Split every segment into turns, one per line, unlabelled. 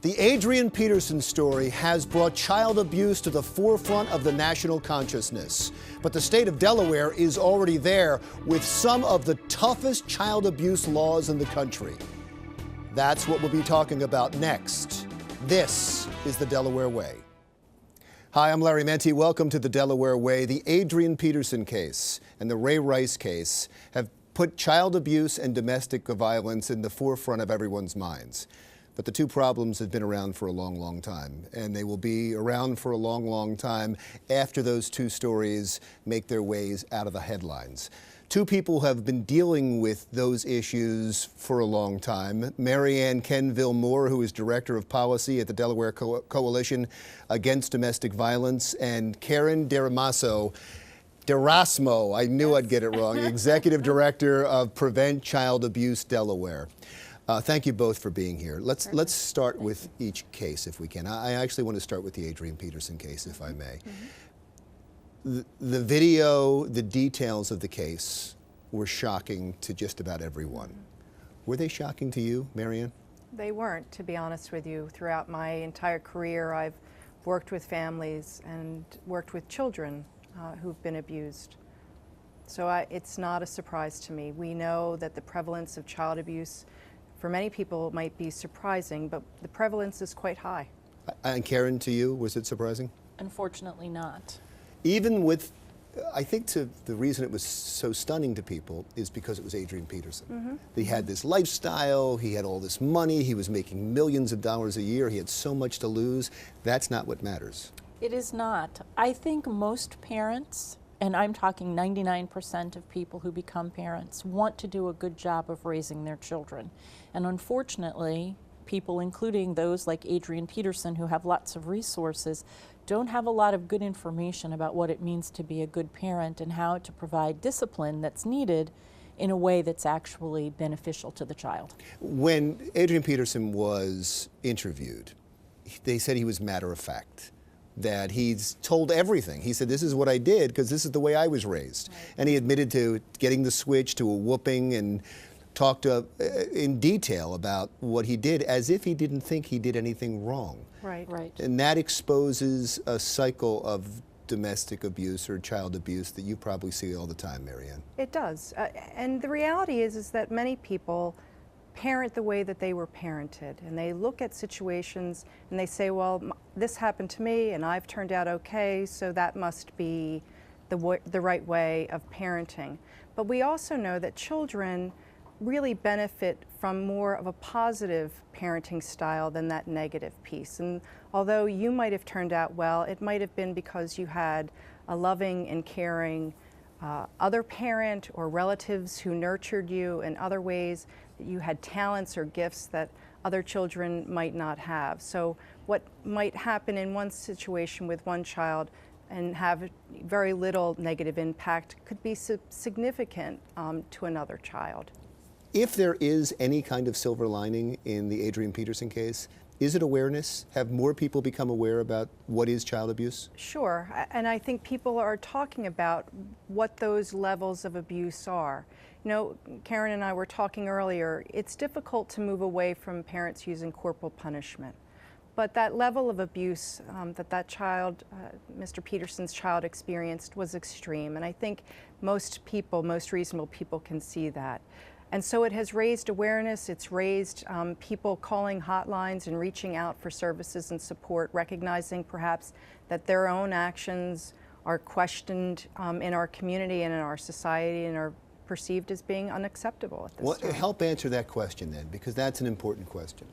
The Adrian Peterson story has brought child abuse to the forefront of the national consciousness. But the state of Delaware is already there with some of the toughest child abuse laws in the country. That's what we'll be talking about next. This is the Delaware Way. Hi, I'm Larry Menti. Welcome to the Delaware Way. The Adrian Peterson case and the Ray Rice case have put child abuse and domestic violence in the forefront of everyone's minds. But the two problems have been around for a long, long time, and they will be around for a long, long time after those two stories make their ways out of the headlines. Two people have been dealing with those issues for a long time. Maryann Kenville-Moore, who is Director of Policy at the Delaware Coalition Against Domestic Violence, and Karen Derasmo, I knew I'd get it wrong, Executive Director of Prevent Child Abuse Delaware. Thank you both for being here. Let's start with each case if we can. I actually want to start with the Adrian Peterson case, if I may. The video, the details of the case were shocking to just about everyone. Were they shocking to you, Maryann?
They weren't, to be honest with you. Throughout my entire career, I've worked with families and worked with children who've been abused. So it's not a surprise to me. We know that the prevalence of child abuse for many people might be surprising, but the prevalence is quite high.
And Karen, to you, was it surprising?
Unfortunately not.
Even with, I think the reason it was so stunning to people is because it was Adrian Peterson. He had this lifestyle, he had all this money, he was making millions of dollars a year, he had so much to lose. That's not what matters.
It is not. I think most parents, and I'm talking 99% of people who become parents, want to do a good job of raising their children. And unfortunately, people, including those like Adrian Peterson, who have lots of resources, don't have a lot of good information about what it means to be a good parent and how to provide discipline that's needed in a way that's actually beneficial to the child.
When Adrian Peterson was interviewed, they said he was matter of fact, that he's told everything. He said, this is what I did because this is the way I was raised. Right. And he admitted to getting the switch, to a whooping, and talked in detail about what he did as if he didn't think he did anything wrong.
Right. Right.
And that exposes a cycle of domestic abuse or child abuse that you probably see all the time, Maryann.
It does. And the reality is that many people parent the way that they were parented, and they look at situations and they say, well, this happened to me and I've turned out okay, so that must be the right way of parenting. But we also know that children really benefit from more of a positive parenting style than that negative piece. And although you might have turned out well, it might have been because you had a loving and caring other parent or relatives who nurtured you in other ways, that you had talents or gifts that other children might not have. So what might happen in one situation with one child and have very little negative impact could be significant to another child.
If there is any kind of silver lining in the Adrian Peterson case, is it awareness? Have more people become aware about what is child abuse?
Sure, and I think people are talking about what those levels of abuse are. You know, Karen and I were talking earlier, it's difficult to move away from parents using corporal punishment. But that level of abuse that child, Mr. Peterson's child, experienced was extreme. And I think most people, most reasonable people, can see that. And so it has raised awareness, it's raised people calling hotlines and reaching out for services and support, recognizing perhaps that their own actions are questioned in our community and in our society and are perceived as being unacceptable at this time.
Help answer that question then, because that's an important question.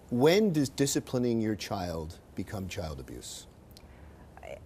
When does disciplining your child become child abuse?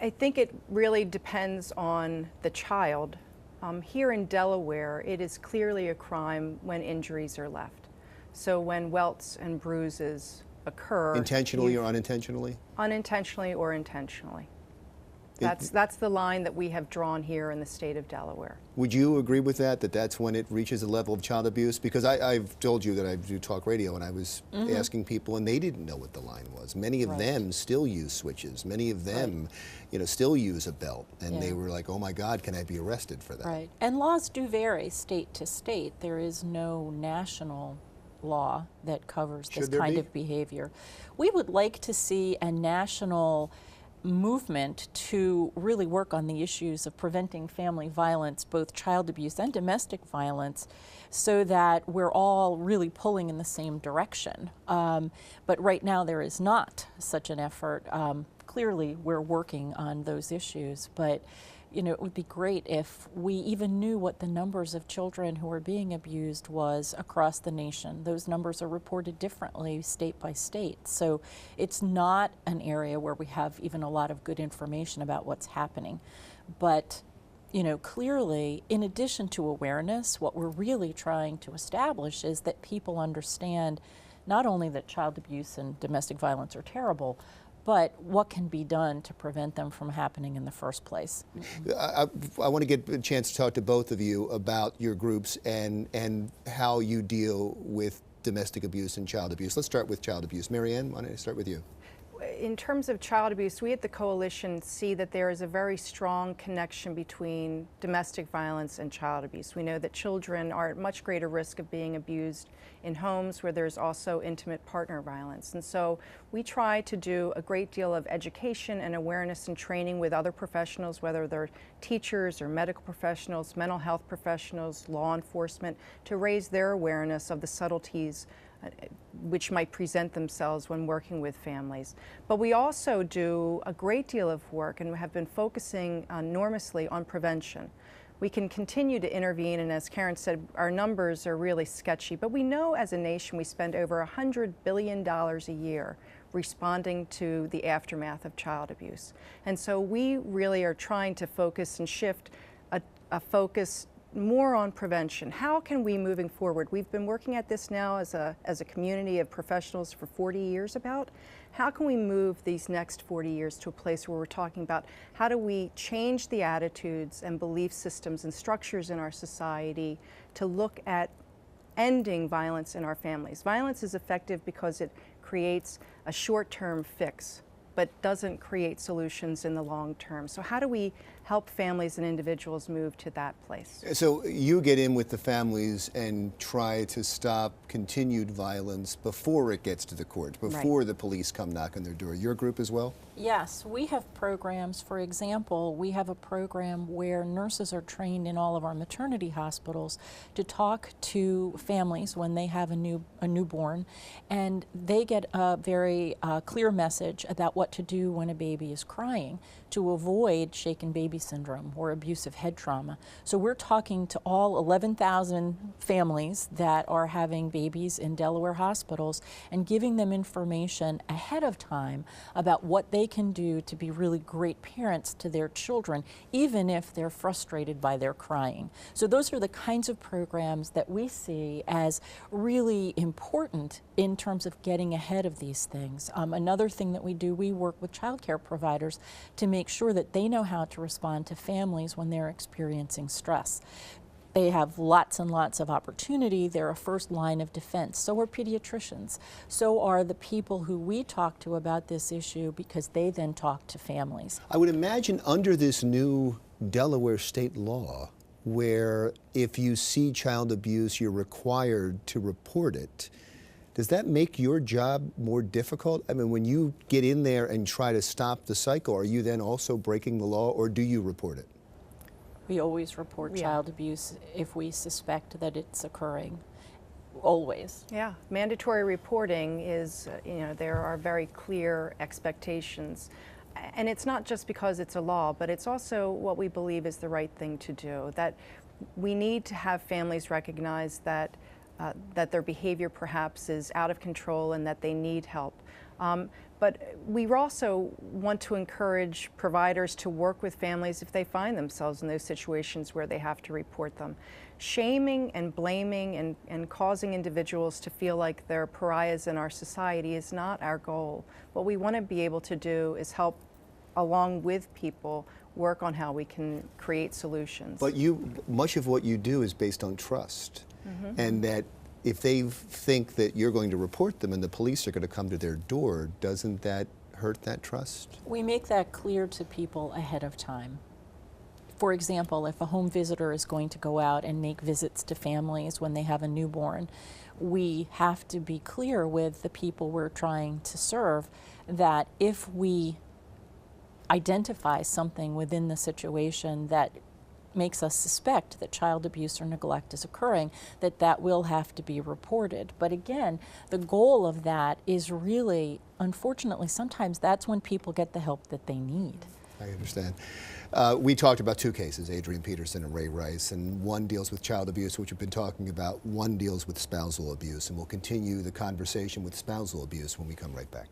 I think it really depends on the child. Here in Delaware, it is clearly a crime when injuries are left. So when welts and bruises occur.
Intentionally or unintentionally?
Unintentionally or intentionally. That's the line that we have drawn here in the state of Delaware.
Would you agree with that that's when it reaches a level of child abuse? Because I've told you that I do talk radio, and I was asking people, and they didn't know what the line was. Many of them still use switches. Many of them, still use a belt, and they were like, "Oh my God, can I be arrested for that?"
Right. And laws do vary state to state. There is no national law that covers this
Should there
kind
be?
of behavior. We would like to see a national movement to really work on the issues of preventing family violence, both child abuse and domestic violence, so that we're all really pulling in the same direction. But right now there is not such an effort. Clearly we're working on those issues, but it would be great if we even knew what the numbers of children who are being abused was across the nation. Those numbers are reported differently state by state. So it's not an area where we have even a lot of good information about what's happening. But clearly, in addition to awareness, what we're really trying to establish is that people understand not only that child abuse and domestic violence are terrible, but what can be done to prevent them from happening in the first place.
I want to get a chance to talk to both of you about your groups and how you deal with domestic abuse and child abuse. Let's start with child abuse. Maryann, why don't I start with you?
In terms of child abuse, we at the Coalition see that there is a very strong connection between domestic violence and child abuse. We know that children are at much greater risk of being abused in homes where there's also intimate partner violence. And so we try to do a great deal of education and awareness and training with other professionals, whether they're teachers or medical professionals, mental health professionals, law enforcement, to raise their awareness of the subtleties which might present themselves when working with families. But we also do a great deal of work and have been focusing enormously on prevention. We can continue to intervene, and as Karen said, our numbers are really sketchy, but we know as a nation we spend over $100 billion a year responding to the aftermath of child abuse. And so we really are trying to focus and shift a focus more on prevention. How can we, moving forward, we've been working at this now as a community of professionals for 40 years about, how can we move these next 40 years to a place where we're talking about how do we change the attitudes and belief systems and structures in our society to look at ending violence in our families. Violence is effective because it creates a short-term fix, but doesn't create solutions in the long term. So how do we help families and individuals move to that place?
So you get in with the families and try to stop continued violence before it gets to the courts, before the police come knock on their door. Your group as well?
Yes, we have programs. For example, we have a program where nurses are trained in all of our maternity hospitals to talk to families when they have a newborn, and they get a very clear message about what to do when a baby is crying to avoid shaken baby syndrome or abusive head trauma. So we're talking to all 11,000 families that are having babies in Delaware hospitals and giving them information ahead of time about what they can do to be really great parents to their children, even if they're frustrated by their crying. So those are the kinds of programs that we see as really important in terms of getting ahead of these things. Another thing that we do, we work with child care providers to make sure that they know how to respond to families when they're experiencing stress. They have lots and lots of opportunity. They're a first line of defense. So are pediatricians. So are the people who we talk to about this issue, because they then talk to families.
I would imagine under this new Delaware state law, where if you see child abuse, you're required to report it, does that make your job more difficult? I mean, when you get in there and try to stop the cycle, are you then also breaking the law, or do you report it?
We always report child abuse if we suspect that it's occurring. Always.
Yeah, mandatory reporting is, there are very clear expectations. And it's not just because it's a law, but it's also what we believe is the right thing to do. That we need to have families recognize that their behavior perhaps is out of control and that they need help. But we also want to encourage providers to work with families if they find themselves in those situations where they have to report them. Shaming and blaming and causing individuals to feel like they're pariahs in our society is not our goal. What we want to be able to do is help, along with people, work on how we can create solutions.
But much of what you do is based on trust, and that if they think that you're going to report them and the police are going to come to their door, doesn't that hurt that trust?
We make that clear to people ahead of time. For example, if a home visitor is going to go out and make visits to families when they have a newborn, we have to be clear with the people we're trying to serve that if we identify something within the situation that makes us suspect that child abuse or neglect is occurring, that will have to be reported. But again, the goal of that is really, unfortunately, sometimes that's when people get the help that they need.
I understand. We talked about two cases, Adrian Peterson and Ray Rice, and one deals with child abuse, which we've been talking about. One deals with spousal abuse, and we'll continue the conversation with spousal abuse when we come right back.